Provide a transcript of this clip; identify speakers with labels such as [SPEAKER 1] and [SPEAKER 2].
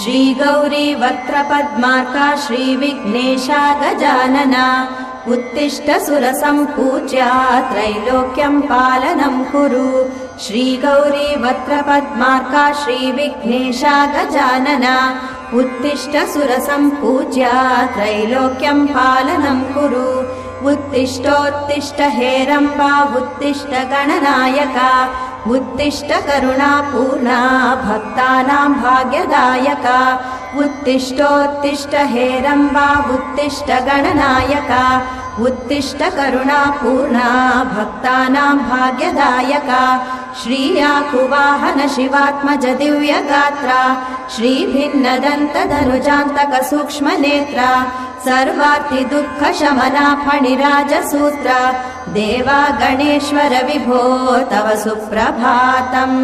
[SPEAKER 1] श्रीगौरी वक्त्रपद्मार्का श्रीविघ्नेशा गजानना उत्तिष्ठ सुरसम्पूज्या त्रैलोक्यं पालनं कुरु श्रीगौरी वक्त्रपद्मार्का श्रीविघ्नेशा गजानना उत्तिष्ठ सुरसम्पूज्या त्रैलोक्यं पालनं कुरु उत्तिष्ठोत्तिष्ठ हेरम्बा उत्तिष्ठ गणनायका उत्तिष्ठ करुणापूर्णा भक्तानां भाग्यदायका उत्तिष्ठोत्तिष्ठ हेरम्बा उत्तिष्ठ गणनायका उत्तिष्ठ करुणापूर्णा भक्तानां भाग्यदायका श्रीयाकुवाहन शिवात्मज दिव्यगात्रा श्रीभिन्नदन्तधनुजान्तक सूक्ष्मनेत्रा सर्वार्ति दुःखशमना फणिराजसूत्रा देवा गणेश्वर विभो तव सुप्रभातम्।